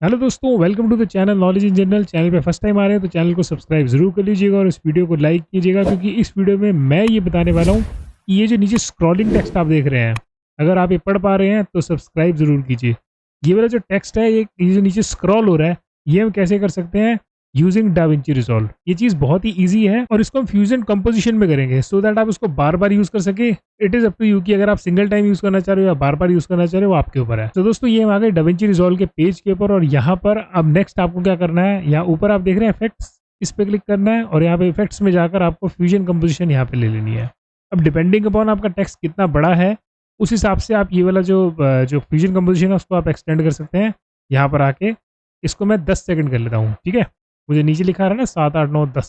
Hello दोस्तों, welcome to the channel Knowledge in General. Channel पे first time आ रहे हैं तो चैनल को सब्सक्राइब जरूर कर लीजिएगा और इस वीडियो को लाइक कीजिएगा, क्योंकि इस वीडियो में मैं ये बताने वाला हूँ कि ये जो नीचे स्क्रॉलिंग टेक्स्ट आप देख रहे हैं, अगर आप ये पढ़ पा रहे हैं तो सब्सक्राइब जरूर कीजिए। ये वाला जो टेक्स्ट है, ये जो नीचे स्क्रॉल हो रहा है, ये हम कैसे कर सकते हैं यूजिंग डाविंची रिजॉल्व। ये चीज़ बहुत ही ईजी है और इसको हम फ्यूजन कंपोजिशन में करेंगे सो दैट आप इसको बार बार यूज कर सके। It is up to you कि अगर आप सिंगल टाइम यूज करना चाह रहे हो या बार बार यूज करना चाह रहे हो, वो आपके ऊपर है। तो दोस्तों, ये हम आ गए डाविंची रिजॉल्व के पेज के ऊपर और यहाँ पर अब नेक्स्ट आपको क्या करना है, यहाँ ऊपर आप देख रहे हैं इफेक्ट्स, इस पे क्लिक करना है और यहाँ पे इफेक्ट्स में जाकर आपको फ्यूजन कंपोजिशन यहाँ पे ले लेनी है। अब डिपेंडिंग अपॉन आपका टेक्स्ट कितना बड़ा है, उस हिसाब से आप ये वाला जो फ्यूजन कंपोजिशन है उसको आप एक्सटेंड कर सकते हैं। यहाँ पर आके इसको मैं 10 सेकंड कर लेता हूँ, ठीक है। मुझे नीचे लिखा रहा है ना 7, 8, 9, 10,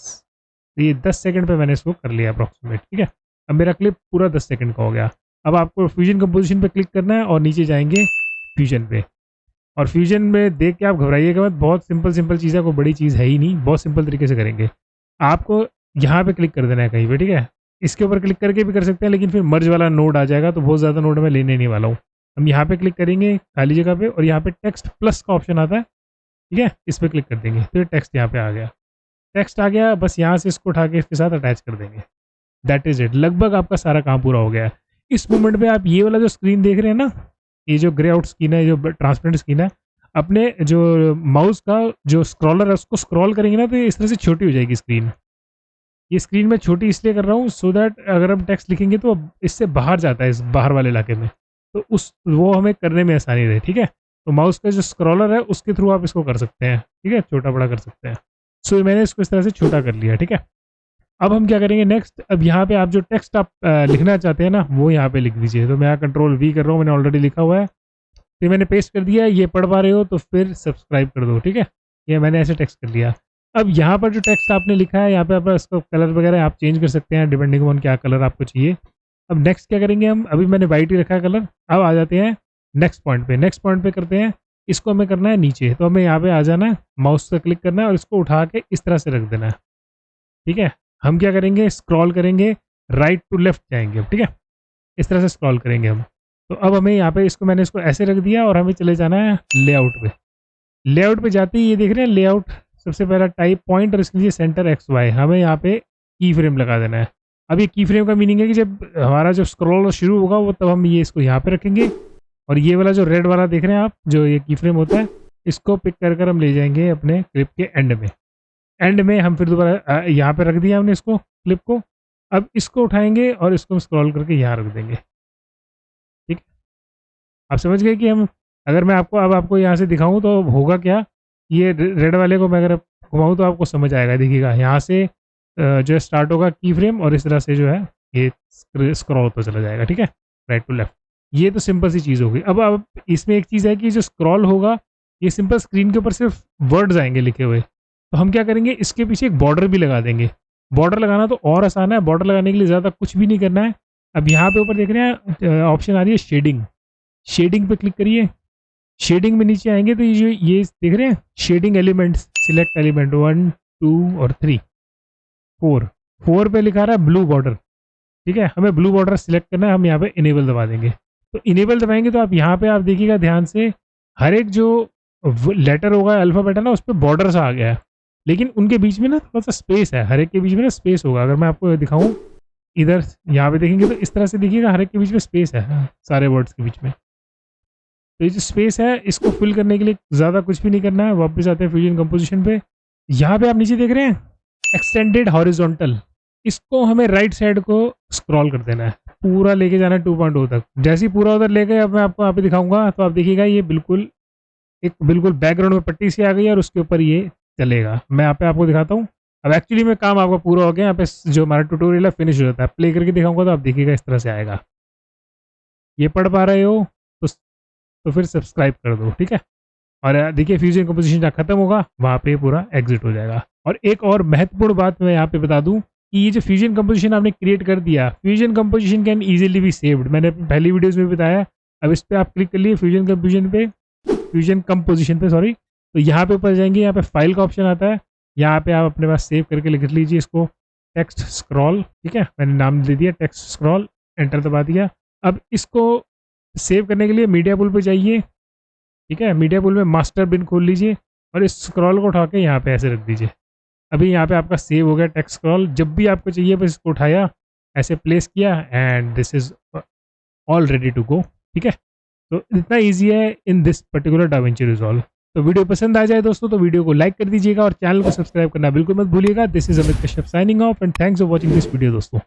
तो ये 10 सेकंड पे मैंने इसको कर लिया अप्रॉक्सीमेट, ठीक है। अब मेरा क्लिप पूरा 10 सेकंड का हो गया। अब आपको फ्यूजन कंपोजिशन पे क्लिक करना है और नीचे जाएंगे फ्यूजन पे, और फ्यूजन में देख के आप घबराइएगा मत, बहुत सिंपल सिंपल चीज़ है, कोई बड़ी चीज़ है ही नहीं, बहुत सिंपल तरीके से करेंगे। आपको यहाँ पे क्लिक कर देना है कहीं पे, ठीक है। इसके ऊपर क्लिक करके भी कर सकते हैं, लेकिन फिर मर्ज वाला नोड आ जाएगा तो बहुत ज़्यादा नोड मैं लेने नहीं वाला हूँ। हम यहाँ पे क्लिक करेंगे खाली जगह पे और यहाँ पे टेक्स्ट प्लस का ऑप्शन आता है, ठीक है। इस पर क्लिक कर देंगे तो ये टेक्स्ट यहाँ पे आ गया। टेक्स्ट आ गया, बस यहाँ से इसको उठा के इसके साथ अटैच कर देंगे। दैट इज इट, लगभग आपका सारा काम पूरा हो गया है। इस मोमेंट पे आप ये वाला जो स्क्रीन देख रहे हैं ना, ये जो ग्रे आउट स्क्रीन है, जो ट्रांसपेरेंट स्क्रीन है, अपने जो माउस का जो स्क्रॉलर है उसको स्क्रॉल करेंगे ना तो ये इस तरह से छोटी हो जाएगी स्क्रीन। ये स्क्रीन मैं छोटी इसलिए कर रहा हूँ सो दैट अगर हम टेक्स्ट लिखेंगे तो इससे बाहर जाता है, इस बाहर वाले इलाके में, तो उस वो हमें करने में आसानी रहे, ठीक है। तो माउस का जो स्क्रॉलर है उसके थ्रू आप इसको कर सकते हैं, ठीक है, छोटा बड़ा कर सकते हैं। सो मैंने इसको इस तरह से छोटा कर लिया, ठीक है। अब हम क्या करेंगे नेक्स्ट, अब यहाँ पे आप जो टेक्स्ट आप लिखना चाहते हैं ना वो यहाँ पे लिख दीजिए। तो मैं यहाँ कंट्रोल वी कर रहा हूँ, मैंने ऑलरेडी लिखा हुआ है, तो मैंने पेस्ट कर दिया है। ये पढ़ पा रहे हो तो फिर सब्सक्राइब कर दो, ठीक है। ये मैंने ऐसे टेक्स्ट कर लिया। अब यहाँ पर जो टेक्स्ट आपने लिखा है, यहाँ पे आप इसको कलर वगैरह आप चेंज कर सकते हैं डिपेंडिंग ऑन क्या कलर आपको चाहिए। अब नेक्स्ट क्या करेंगे हम, अभी मैंने वाइट ही रखा है कलर। अब आ जाते हैं नेक्स्ट पॉइंट पे। नेक्स्ट पॉइंट पे करते हैं, इसको हमें करना है नीचे, तो हमें यहाँ पे आ जाना है, माउस से क्लिक करना है और इसको उठा के इस तरह से रख देना है, ठीक है। हम क्या करेंगे, स्क्रॉल करेंगे, राइट टू लेफ्ट जाएंगे अब, ठीक है। इस तरह से स्क्रॉल करेंगे हम। तो अब हमें यहाँ पे इसको मैंने इसको ऐसे रख दिया और हमें चले जाना है लेआउट पे। लेआउट पे जाते ही ये देख रहे हैं लेआउट, सबसे पहला टाइप पॉइंट और इसके नीचे सेंटर एक्स वाई, हमें यहाँ पे की फ्रेम लगा देना है। अब ये की फ्रेम का मीनिंग है कि जब हमारा जो स्क्रॉल शुरू होगा वो तब हम ये इसको यहाँ पे रखेंगे, और ये वाला जो रेड वाला देख रहे हैं आप, जो ये की फ्रेम होता है, इसको पिक कर कर हम ले जाएंगे अपने क्लिप के एंड में। एंड में हम फिर दोबारा यहाँ पे रख दिया हमने इसको, क्लिप को। अब इसको उठाएंगे और इसको स्क्रॉल करके यहाँ रख देंगे, ठीक है। आप समझ गए कि हम, अगर मैं आपको अब आपको यहाँ से दिखाऊं तो होगा क्या, ये रेड वाले को मैं अगर घुमाऊँ तो आपको समझ आएगा। देखिएगा यहाँ से जो है स्टार्ट होगा की फ्रेम और इस तरह से जो है ये स्क्रॉल होता चला जाएगा, ठीक है, राइट टू लेफ्ट। ये तो सिंपल सी चीज़ होगी। अब इसमें एक चीज़ है कि जो स्क्रॉल होगा, ये सिंपल स्क्रीन के ऊपर सिर्फ वर्ड्स आएंगे लिखे हुए, तो हम क्या करेंगे, इसके पीछे एक बॉर्डर भी लगा देंगे। बॉर्डर लगाना तो और आसान है, बॉर्डर लगाने के लिए ज़्यादा कुछ भी नहीं करना है। अब यहाँ पे ऊपर देख रहे हैं ऑप्शन आ रही है शेडिंग, शेडिंग पे क्लिक करिए। शेडिंग में नीचे आएंगे तो ये देख रहे हैं शेडिंग एलिमेंट्स, सिलेक्ट एलिमेंट 1, 2 और 3, 4 पे लिखा रहा है ब्लू बॉर्डर, ठीक है। हमें ब्लू बॉर्डर सिलेक्ट करना है, हम यहाँ पे इनेबल दबा देंगे। तो इनेबल दबाएंगे तो आप यहाँ पे आप देखिएगा ध्यान से, हर एक जो लेटर होगा अल्फ़ाबेट है ना, उस पर बॉर्डर सा आ गया है, लेकिन उनके बीच में ना थोड़ा सा स्पेस है, हर एक के बीच में ना स्पेस होगा। अगर मैं आपको दिखाऊं इधर, यहाँ पे देखेंगे तो इस तरह से देखिएगा हर एक के बीच में स्पेस है, सारे वर्ड्स के बीच में। तो ये जो स्पेस है इसको फिल करने के लिए ज़्यादा कुछ भी नहीं करना है। वापस आते हैं फ्यूजन कंपोजिशन पे। यहाँ पे आप नीचे देख रहे हैं एक्सटेंडेड हॉरिजॉन्टल, इसको हमें राइट साइड को स्क्रॉल कर देना है, पूरा लेके जाना है 2.0 तक। जैसे ही पूरा उधर ले गए, अब मैं आपको यहाँ पे दिखाऊंगा तो आप देखिएगा ये बिल्कुल एक बिल्कुल बैकग्राउंड में पट्टी सी आ गई है और उसके ऊपर ये चलेगा। मैं यहाँ पे आपको दिखाता हूँ। अब एक्चुअली में काम आपका पूरा हो गया, यहाँ पे जो हमारा ट्यूटोरियल है फिनिश हो जाता है। प्ले करके दिखाऊंगा तो आप देखिएगा इस तरह से आएगा। ये पढ़ पा रहे हो तो फिर सब्सक्राइब कर दो, ठीक है। और देखिए फ्यूजन कंपोजिशन जहाँ खत्म होगा वहाँ पे पूरा एग्जिट हो जाएगा। और एक और महत्वपूर्ण बात मैं यहाँ पे बता दूँ कि ये जो फ्यूजन कंपोजिशन आपने क्रिएट कर दिया, fusion composition can easily be saved, मैंने पहली वीडियोस में बताया। अब इस पर आप क्लिक कर लिए फ्यूजन कंपोजिशन पे सॉरी, तो यहाँ पे ऊपर जाएंगे, यहाँ पे फाइल का ऑप्शन आता है, यहाँ पे आप अपने पास सेव करके लिख लीजिए इसको टेक्स्ट स्क्रॉल, ठीक है। मैंने नाम दे दिया टेक्स्ट स्क्रॉल, एंटर दबा दिया। अब इसको सेव करने के लिए मीडिया पुल पे जाइए, ठीक है, मीडिया पूल में मास्टर बिन खोल लीजिए और इस स्क्रॉल को उठा के यहाँ पे ऐसे रख दीजिए। अभी यहाँ पे आपका सेव हो गया टेक्स्ट स्क्रॉल। जब भी आपको चाहिए बस इसको उठाया, ऐसे प्लेस किया and this is all ready to go. ठीक है, तो इतना ईजी है in this particular DaVinci Resolve. तो वीडियो पसंद आ जाए दोस्तों तो वीडियो को लाइक कर दीजिएगा और चैनल को सब्सक्राइब करना बिल्कुल मत भूलिएगा। This is Amit Kashyap signing off and thanks for watching this video दोस्तों।